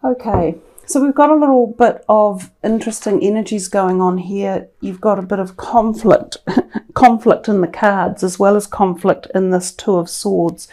Okay, so we've got a little bit of interesting energies going on here. You've got a bit of conflict, conflict in the cards, as well as conflict in this Two of Swords.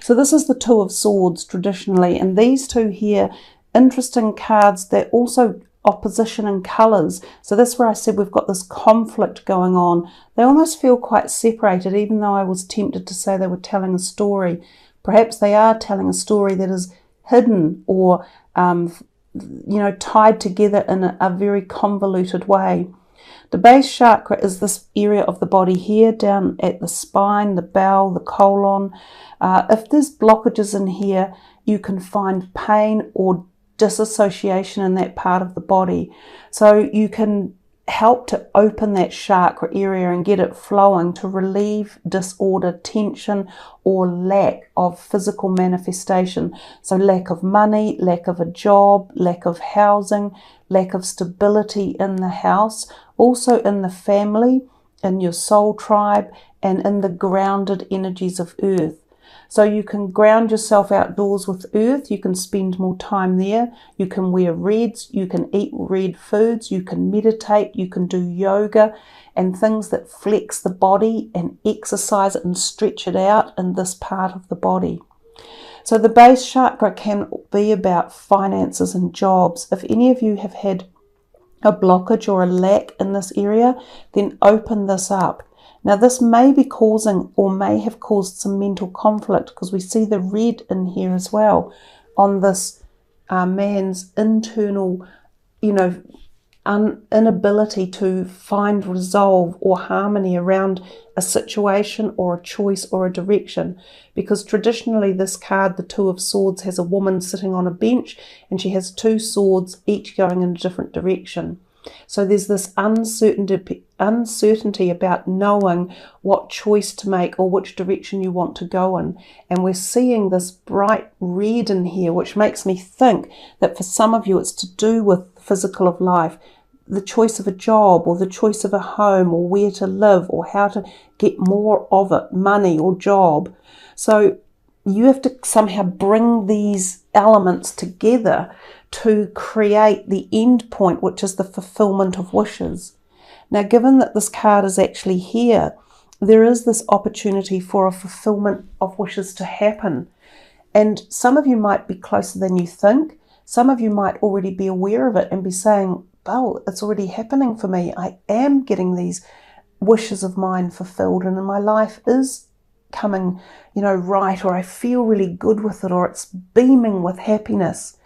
So this is the Two of Swords traditionally, and these two here, interesting cards. They're also opposition in colours. So that's where I said we've got this conflict going on. They almost feel quite separated, even though I was tempted to say they were telling a story. Perhaps they are telling a story that is hidden or tied together in a very convoluted way. The base chakra is this area of the body here, down at the spine, the bowel, the colon. If there's blockages in here, you can find pain or disassociation in that part of the body. So you can help to open that chakra area and get it flowing to relieve disorder, tension, or lack of physical manifestation. So lack of money, lack of a job, lack of housing, lack of stability in the house, also in the family, in your soul tribe, and in the grounded energies of earth. So you can ground yourself outdoors with earth, you can spend more time there, you can wear reds, you can eat red foods, you can meditate, you can do yoga and things that flex the body and exercise it and stretch it out in this part of the body. So the base chakra can be about finances and jobs. If any of you have had a blockage or a lack in this area, then open this up. Now this may be causing or may have caused some mental conflict, because we see the red in here as well on this man's internal, inability to find resolve or harmony around a situation or a choice or a direction. Because traditionally this card, the Two of Swords, has a woman sitting on a bench and she has two swords each going in a different direction. So there's this uncertainty about knowing what choice to make or which direction you want to go in. And we're seeing this bright red in here, which makes me think that for some of you it's to do with the physical of life, the choice of a job or the choice of a home or where to live or how to get more of it, money or job. So you have to somehow bring these elements together to create the end point, which is the fulfillment of wishes. Now, given that this card is actually here, there is this opportunity for a fulfillment of wishes to happen. And some of you might be closer than you think. Some of you might already be aware of it and be saying, oh, it's already happening for me. I am getting these wishes of mine fulfilled and my life is coming, right, or I feel really good with it, or it's beaming with happiness.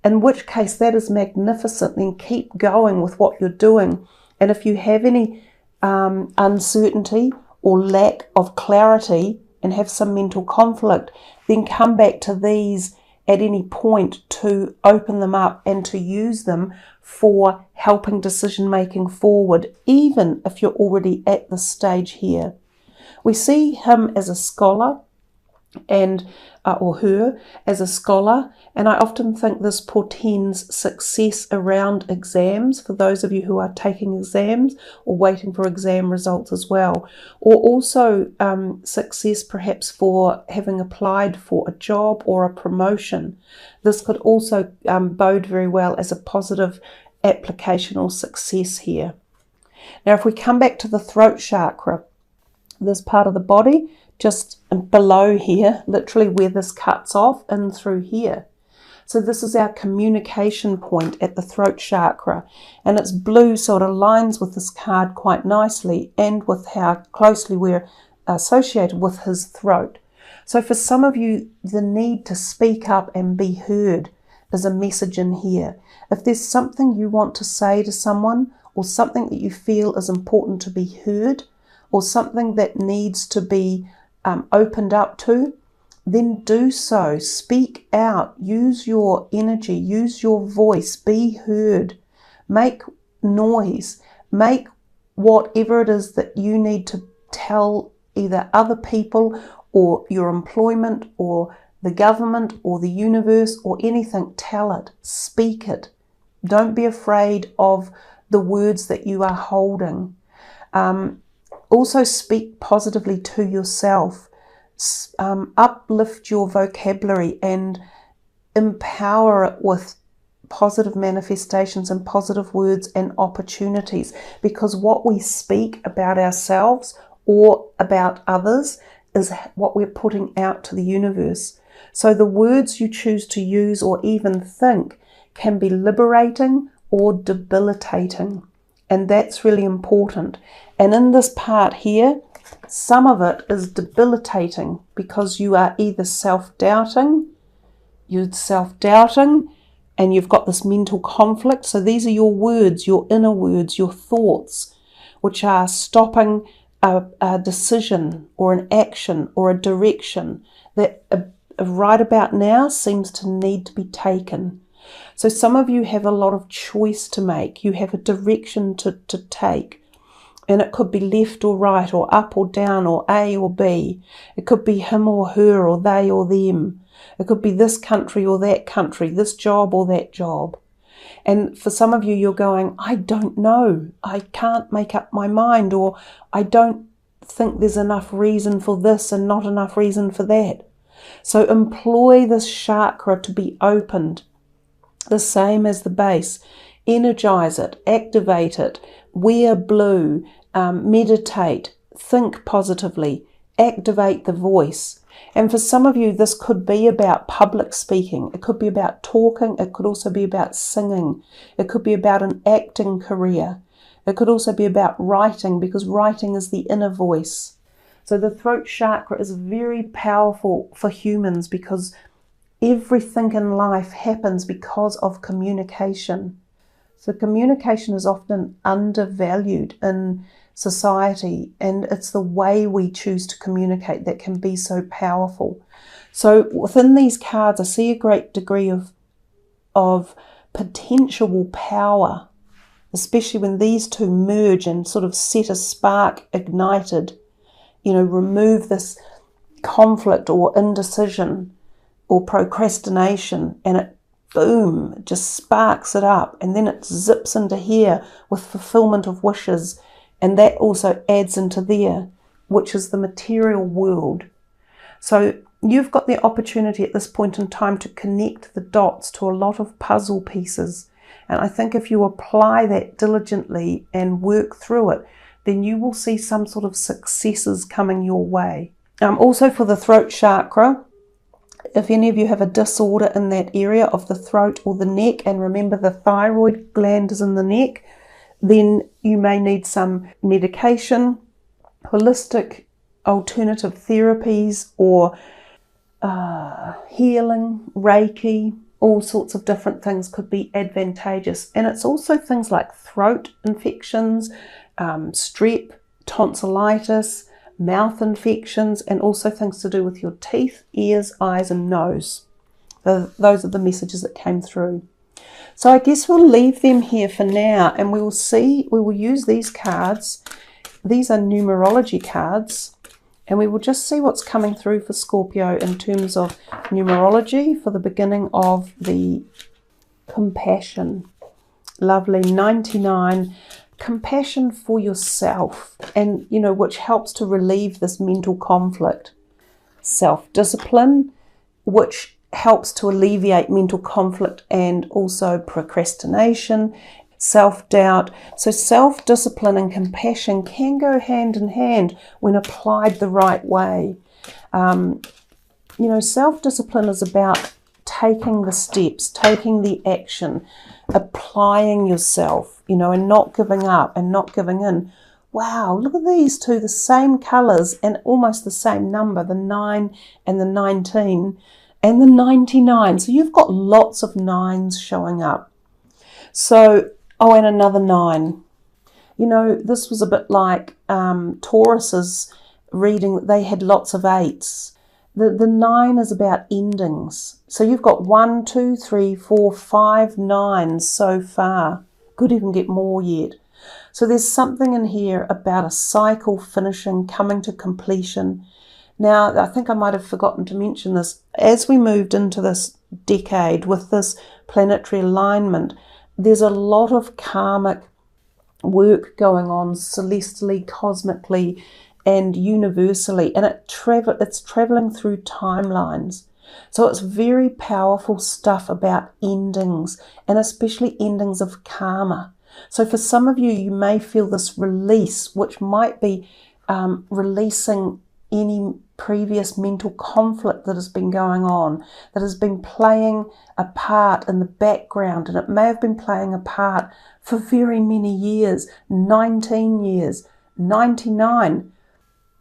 In which case that is magnificent. Then keep going with what you're doing. And if you have any uncertainty or lack of clarity and have some mental conflict, then come back to these at any point to open them up and to use them for helping decision making forward, even if you're already at this stage here. We see him as a scholar and or her as a scholar, and I often think this portends success around exams for those of you who are taking exams or waiting for exam results as well, or also success perhaps for having applied for a job or a promotion. This could also bode very well as a positive application or success here. Now if we come back to the throat chakra, this part of the body just below here, literally where this cuts off in through here. So this is our communication point at the throat chakra, and it's blue, so it aligns with this card quite nicely and with how closely we're associated with his throat. So for some of you, the need to speak up and be heard is a message in here. If there's something you want to say to someone, or something that you feel is important to be heard, or something that needs to be opened up to, then do so. Speak out, use your energy, use your voice, be heard, make noise, make whatever it is that you need to tell either other people or your employment or the government or the universe or anything. Tell it, speak it. Don't be afraid of the words that you are holding. Also speak positively to yourself. Uplift your vocabulary and empower it with positive manifestations and positive words and opportunities, because what we speak about ourselves or about others is what we're putting out to the universe. So the words you choose to use or even think can be liberating or debilitating, and that's really important. And in this part here, some of it is debilitating because you are either self-doubting, and you've got this mental conflict. So these are your words, your inner words, your thoughts, which are stopping a decision or an action or a direction that right about now seems to need to be taken. So some of you have a lot of choice to make. You have a direction to take. And it could be left or right or up or down or A or B. It could be him or her or they or them. It could be this country or that country, this job or that job. And for some of you, you're going, I don't know. I can't make up my mind, or I don't think there's enough reason for this and not enough reason for that. So employ this chakra to be opened, the same as the base. Energize it, activate it, wear blue, meditate, think positively, activate the voice. And for some of you, this could be about public speaking. It could be about talking. It could also be about singing. It could be about an acting career. It could also be about writing, because writing is the inner voice. So the throat chakra is very powerful for humans because everything in life happens because of communication. So communication is often undervalued in society, and it's the way we choose to communicate that can be so powerful. So within these cards, I see a great degree of potential power, especially when these two merge and sort of set a spark ignited, remove this conflict or indecision or procrastination, and it boom, just sparks it up, and then it zips into here with fulfillment of wishes, and that also adds into there, which is the material world. So you've got the opportunity at this point in time to connect the dots to a lot of puzzle pieces, and I think if you apply that diligently and work through it, then you will see some sort of successes coming your way. Also for the throat chakra, if any of you have a disorder in that area of the throat or the neck, and remember the thyroid gland is in the neck, then you may need some medication, holistic alternative therapies, or healing, Reiki, all sorts of different things could be advantageous. And it's also things like throat infections, strep, tonsillitis, mouth infections, and also things to do with your teeth, ears, eyes and nose. Those are the messages that came through. So I guess we'll leave them here for now, and we will use these cards. These are numerology cards, and we will just see what's coming through for Scorpio in terms of numerology for the beginning of the compassion. Lovely, 99. Compassion for yourself, and which helps to relieve this mental conflict. Self-discipline, which helps to alleviate mental conflict and also procrastination, self-doubt. So self-discipline and compassion can go hand in hand when applied the right way. Self-discipline is about taking the steps, taking the action, applying yourself, and not giving up and not giving in. Wow, look at these two, the same colours and almost the same number, the 9 and the 19 and the 99. So you've got lots of 9s showing up. So, and another 9. This was a bit like Taurus's reading. They had lots of 8s. The 9 is about endings. So you've got 1, 2, 3, 4, 5 9s so far. Could even get more yet. So there's something in here about a cycle finishing, coming to completion. Now, I think I might have forgotten to mention this. As we moved into this decade with this planetary alignment, there's a lot of karmic work going on celestially, cosmically, and universally, and it's traveling through timelines. So it's very powerful stuff about endings, and especially endings of karma. So for some of you, you may feel this release, which might be releasing any previous mental conflict that has been going on, that has been playing a part in the background, and it may have been playing a part for very many years, 19 years, 99,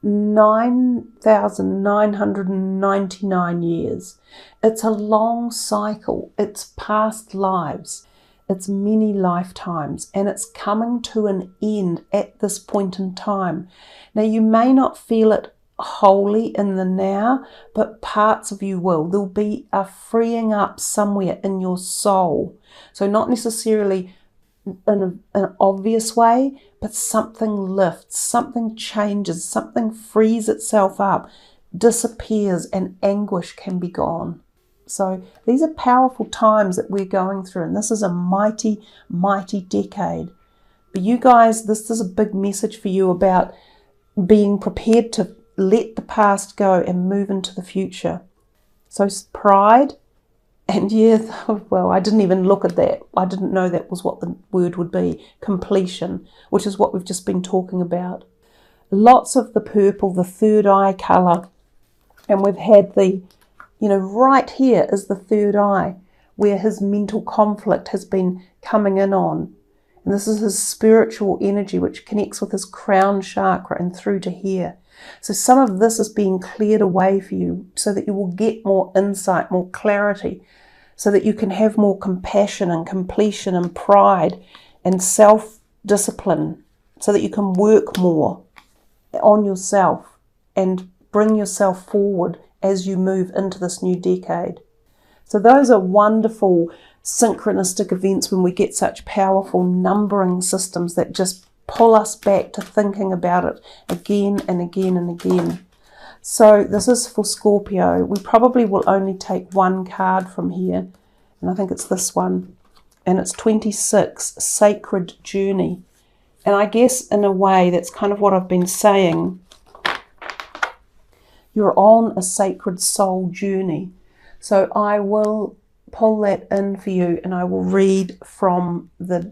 9,999 years. It's a long cycle. It's past lives. It's many lifetimes, and it's coming to an end at this point in time. Now, you may not feel it wholly in the now, but parts of you will. There'll be a freeing up somewhere in your soul. So not necessarily in an obvious way, but something lifts, something changes, something frees itself up, disappears, and anguish can be gone. So these are powerful times that we're going through, and this is a mighty, mighty decade. But you guys, this is a big message for you about being prepared to let the past go and move into the future. So pride, and yeah, well, I didn't even look at that. I didn't know that was what the word would be. Completion, which is what we've just been talking about. Lots of the purple, the third eye colour. And we've had the, right here is the third eye, where his mental conflict has been coming in on. And this is his spiritual energy, which connects with his crown chakra and through to here. So some of this is being cleared away for you so that you will get more insight, more clarity, so that you can have more compassion and completion and pride and self-discipline, so that you can work more on yourself and bring yourself forward as you move into this new decade. So those are wonderful synchronistic events when we get such powerful numbering systems that just pull us back to thinking about it again and again and again. So this is for Scorpio. We probably will only take one card from here, and I think it's this one, and it's 26, Sacred Journey. And I guess in a way that's kind of what I've been saying. You're on a sacred soul journey. So I will pull that in for you, and I will read from the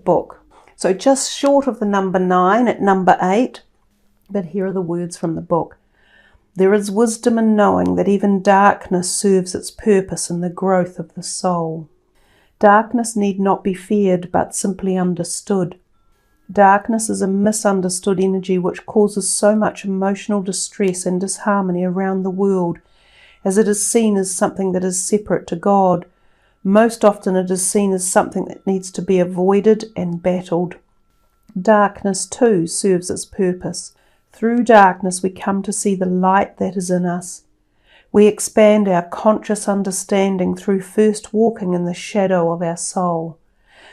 book. So just short of the number 9 at number 8, but here are the words from the book. There is wisdom in knowing that even darkness serves its purpose in the growth of the soul. Darkness need not be feared, but simply understood. Darkness is a misunderstood energy which causes so much emotional distress and disharmony around the world, as it is seen as something that is separate to God. Most often it is seen as something that needs to be avoided and battled. Darkness too serves its purpose. Through darkness we come to see the light that is in us. We expand our conscious understanding through first walking in the shadow of our soul.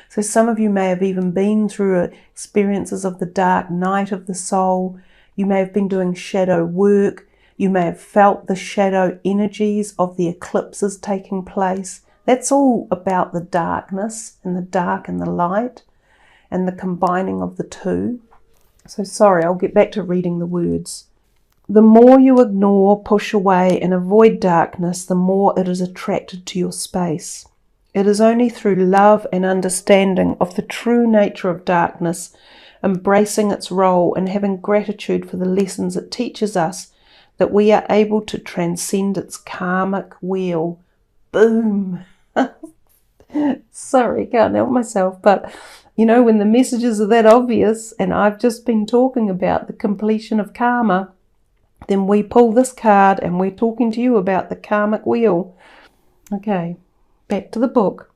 So some of you may have even been through experiences of the dark night of the soul. You may have been doing shadow work. You may have felt the shadow energies of the eclipses taking place. That's all about the darkness and the dark and the light and the combining of the two. So sorry, I'll get back to reading the words. The more you ignore, push away and avoid darkness, the more it is attracted to your space. It is only through love and understanding of the true nature of darkness, embracing its role and having gratitude for the lessons it teaches us, that we are able to transcend its karmic wheel. Boom! Sorry, can't help myself, but when the messages are that obvious, and I've just been talking about the completion of karma, then we pull this card and we're talking to you about the karmic wheel. Okay, back to the book.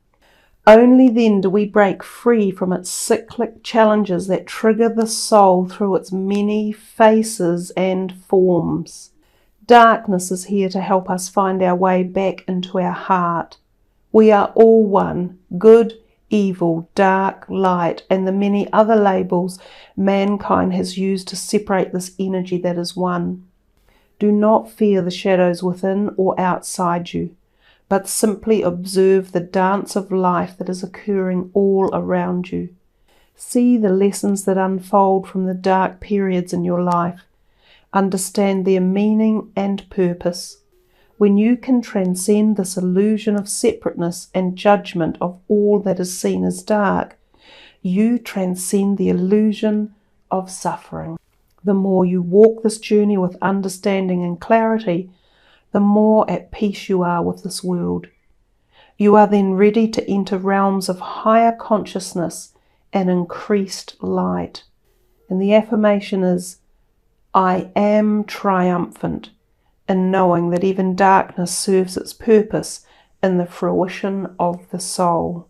Only then do we break free from its cyclic challenges that trigger the soul through its many faces and forms. Darkness is here to help us find our way back into our heart. We are all one, good, evil, dark, light, and the many other labels mankind has used to separate this energy that is one. Do not fear the shadows within or outside you, but simply observe the dance of life that is occurring all around you. See the lessons that unfold from the dark periods in your life. Understand their meaning and purpose. When you can transcend this illusion of separateness and judgment of all that is seen as dark, you transcend the illusion of suffering. The more you walk this journey with understanding and clarity, the more at peace you are with this world. You are then ready to enter realms of higher consciousness and increased light. And the affirmation is, I am triumphant, in knowing that even darkness serves its purpose in the fruition of the soul.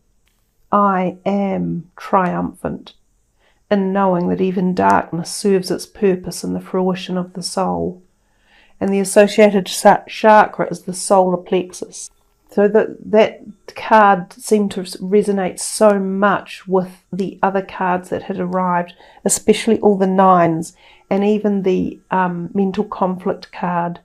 I am triumphant, in knowing that even darkness serves its purpose in the fruition of the soul. And the associated chakra is the solar plexus. So that card seemed to resonate so much with the other cards that had arrived, especially all the nines and even the mental conflict card,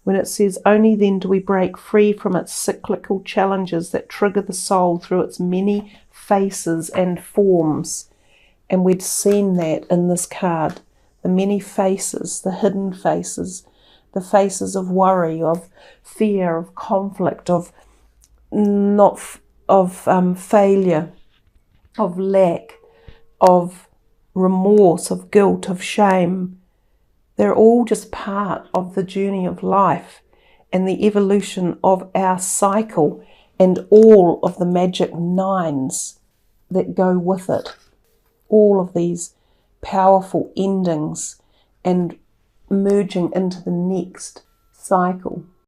when it says, only then do we break free from its cyclical challenges that trigger the soul through its many faces and forms. And we'd seen that in this card, the many faces, the hidden faces, the faces of worry, of fear, of conflict, of failure, of lack, of remorse, of guilt, of shame. They're all just part of the journey of life and the evolution of our cycle and all of the magic nines that go with it. All of these powerful endings and merging into the next cycle.